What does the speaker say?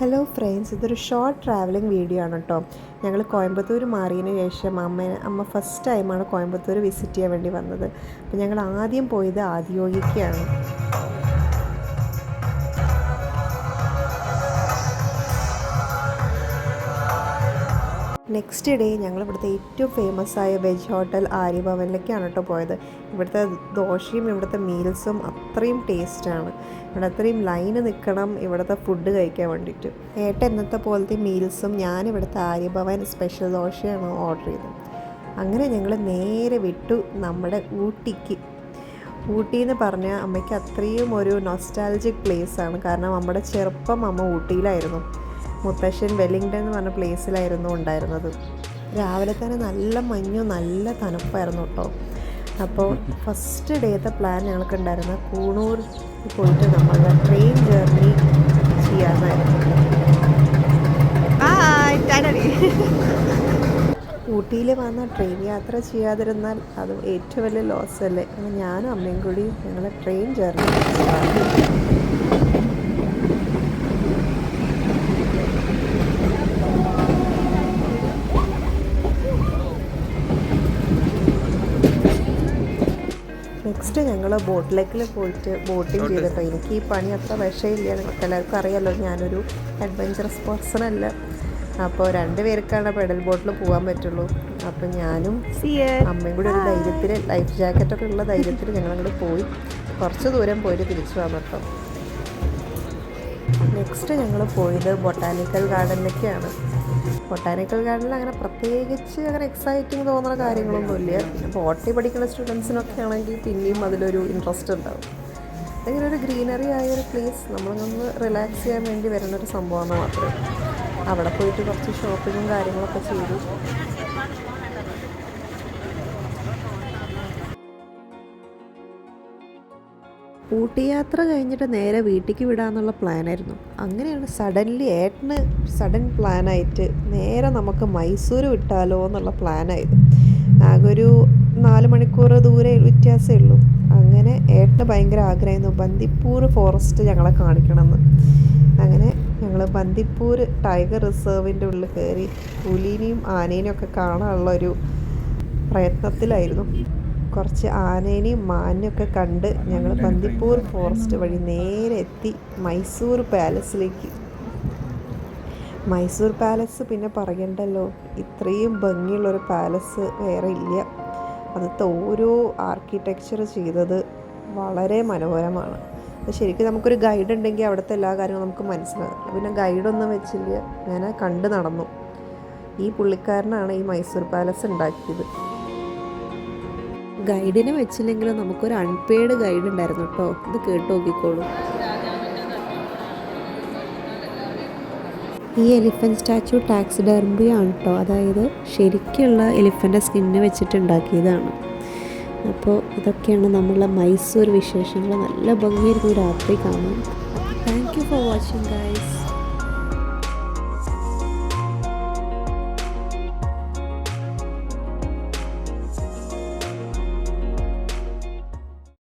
Hello friends, ഇതൊരു short travelling video ആണ് കേട്ടോ. ഞങ്ങൾ കോയമ്പത്തൂർ മാറിയതിന് ശേഷം അമ്മ ഫസ്റ്റ് ടൈമാണ് കോയമ്പത്തൂർ വിസിറ്റ് ചെയ്യാൻ വേണ്ടി വന്നത്. അപ്പോൾ ഞങ്ങൾ ആദ്യം പോയത് ആദിയോഗിക്കാണ്. നെക്സ്റ്റ് ഡേ ഞങ്ങൾ ഇവിടുത്തെ ഏറ്റവും ഫേമസ് ആയ വെജ് ഹോട്ടൽ ആര്യഭവനിലേക്കാണ് കേട്ടോ പോയത്. ഇവിടുത്തെ ദോശയും ഇവിടുത്തെ മീൽസും അത്രയും ടേസ്റ്റാണ്. ഇവിടെ അത്രയും ലൈന് നിൽക്കണം ഇവിടുത്തെ ഫുഡ് കഴിക്കാൻ വേണ്ടിയിട്ട്. എന്നത്തെ പോലത്തെ മീൽസും ഞാൻ ഇവിടുത്തെ ആര്യഭവൻ സ്പെഷ്യൽ ദോശയാണ് ഓർഡർ ചെയ്തത്. അങ്ങനെ ഞങ്ങൾ നേരെ വിട്ടു നമ്മുടെ ഊട്ടിക്ക്. ഊട്ടി എന്ന് പറഞ്ഞാൽ അമ്മയ്ക്ക് അത്രയും ഒരു നൊസ്റ്റാൾജിക് പ്ലേസാണ്. കാരണം നമ്മുടെ ചെറുപ്പം അമ്മ ഊട്ടിയിലായിരുന്നു. മുത്തശ്ശൻ വെല്ലിംഗ്ടൺ എന്ന് പറഞ്ഞ പ്ലേസിലായിരുന്നു ഉണ്ടായിരുന്നത്. രാവിലെ തന്നെ നല്ല മഞ്ഞും നല്ല തണുപ്പായിരുന്നു കേട്ടോ. അപ്പോൾ ഫസ്റ്റ് ഡേത്തെ പ്ലാൻ ഞങ്ങൾക്ക് ഉണ്ടായിരുന്ന കൂണൂർ പോയിട്ട് നമ്മളുടെ ട്രെയിൻ ജേർണി ചെയ്യാമെന്നായിരുന്നു. ഊട്ടിയിൽ വന്ന ട്രെയിൻ യാത്ര ചെയ്യാതിരുന്നാൽ അത് ഏറ്റവും വലിയ ലോസ് അല്ലേ. അങ്ങനെ ഞാനും അമ്മയും കൂടി ഞങ്ങളെ ട്രെയിൻ ജേർണി നെക്സ്റ്റ് ഞങ്ങൾ ബോട്ടിലേക്കിൽ പോയിട്ട് ബോട്ടിങ് ചെയ്തിട്ടോ. എനിക്ക് ഈ പണി അത്ര വിഷമില്ല. നിങ്ങൾക്ക് എല്ലാവർക്കും അറിയാമല്ലോ, ഞാനൊരു അഡ്വഞ്ചറസ് പേഴ്സൺ അല്ല. അപ്പോൾ 2 പേർക്കാണ് പെഡൽ ബോട്ടിൽ പോകാൻ പറ്റുള്ളൂ. അപ്പോൾ ഞാനും അമ്മയും കൂടി ഒരു ധൈര്യത്തിൽ, ലൈഫ് ജാക്കറ്റൊക്കെ ഉള്ള ധൈര്യത്തിൽ ഞങ്ങളങ്ങോട്ട് പോയി കുറച്ച് ദൂരം പോയിട്ട് തിരിച്ചു വന്നു കേട്ടോ. നെക്സ്റ്റ് ഞങ്ങൾ പോയത് ബൊട്ടാനിക്കൽ ഗാർഡനിലേക്കാണ്. ബൊട്ടാനിക്കൽ ഗാർഡനിൽ അങ്ങനെ പ്രത്യേകിച്ച് അങ്ങനെ എക്സൈറ്റിങ് തോന്നുന്ന കാര്യങ്ങളൊന്നുമില്ല. പിന്നെ ബോട്ടണി പഠിക്കുന്ന സ്റ്റുഡൻസിനൊക്കെ ആണെങ്കിൽ പിന്നെയും അതിലൊരു ഇൻട്രസ്റ്റ് ഉണ്ടാവും. അങ്ങനെ ഒരു ഗ്രീനറി ആയൊരു പ്ലേസ് നമ്മളൊന്ന് റിലാക്സ് ചെയ്യാൻ വേണ്ടി വരുന്നൊരു സംഭവമെന്ന് മാത്രമേ. അവിടെ പോയിട്ട് കുറച്ച് ഷോപ്പിങ്ങും കാര്യങ്ങളൊക്കെ ചെയ്തു. ഊട്ടി യാത്ര കഴിഞ്ഞിട്ട് നേരെ വീട്ടിലേക്ക് വിടാമെന്നുള്ള പ്ലാനായിരുന്നു. അങ്ങനെയാണ് സഡൻ പ്ലാനായിട്ട് നേരെ നമുക്ക് മൈസൂർ വിട്ടാലോ എന്നുള്ള പ്ലാനായിരുന്നു. ആകെ ഒരു 4 മണിക്കൂർ ദൂരെ വ്യത്യാസമേ ഉള്ളൂ. അങ്ങനെ ഏട്ടന് ഭയങ്കര ആഗ്രഹമായിരുന്നു ബന്ദിപ്പൂർ ഫോറസ്റ്റ് ഞങ്ങളെ കാണിക്കണമെന്ന്. അങ്ങനെ ഞങ്ങൾ ബന്ദിപ്പൂർ ടൈഗർ റിസർവിൻ്റെ ഉള്ളിൽ കയറി പുലിനെയും ആനേനെയും ഒക്കെ കാണാനുള്ളൊരു പ്രയത്നത്തിലായിരുന്നു. കുറച്ച് ആനേനെയും മാനിനെയൊക്കെ കണ്ട് ഞങ്ങൾ ബന്ദിപ്പൂർ ഫോറസ്റ്റ് വഴി നേരെ എത്തി മൈസൂർ പാലസിലേക്ക്. മൈസൂർ പാലസ് പിന്നെ പറയണ്ടല്ലോ, ഇത്രയും ഭംഗിയുള്ളൊരു പാലസ് വേറെ ഇല്ല. അതിലത്തെ ഓരോ ആർക്കിടെക്ചർ ചെയ്തത് വളരെ മനോഹരമാണ്. ശരിക്കും നമുക്കൊരു ഗൈഡ് ഉണ്ടെങ്കിൽ അവിടുത്തെ എല്ലാ കാര്യങ്ങളും നമുക്ക് മനസ്സിലാകും. പിന്നെ ഗൈഡൊന്നും വെച്ചില്ല, ഞാൻ കണ്ട് നടന്നു. ഈ പുള്ളിക്കാരനാണ് ഈ മൈസൂർ പാലസ് ഉണ്ടാക്കിയത്. ഗൈഡിനെ വെച്ചില്ലെങ്കിലും നമുക്കൊരു അൺപെയ്ഡ് ഗൈഡ് ഉണ്ടായിരുന്നു കേട്ടോ. ഇത് കേട്ട് നോക്കിക്കോളൂ. ഈ എലിഫൻറ്റ് സ്റ്റാച്ചു ടാക്സിഡെർമി ആണ് കേട്ടോ. അതായത് ശരിക്കുള്ള എലിഫൻ്റെ സ്കിന്ന് വെച്ചിട്ട് ഉണ്ടാക്കിയതാണ്. അപ്പോൾ ഇതൊക്കെയാണ് നമ്മളുടെ മൈസൂർ വിശേഷങ്ങൾ. നല്ല ഭംഗിയായിരുന്നു രാത്രി കാണാൻ. Thank you for watching guys.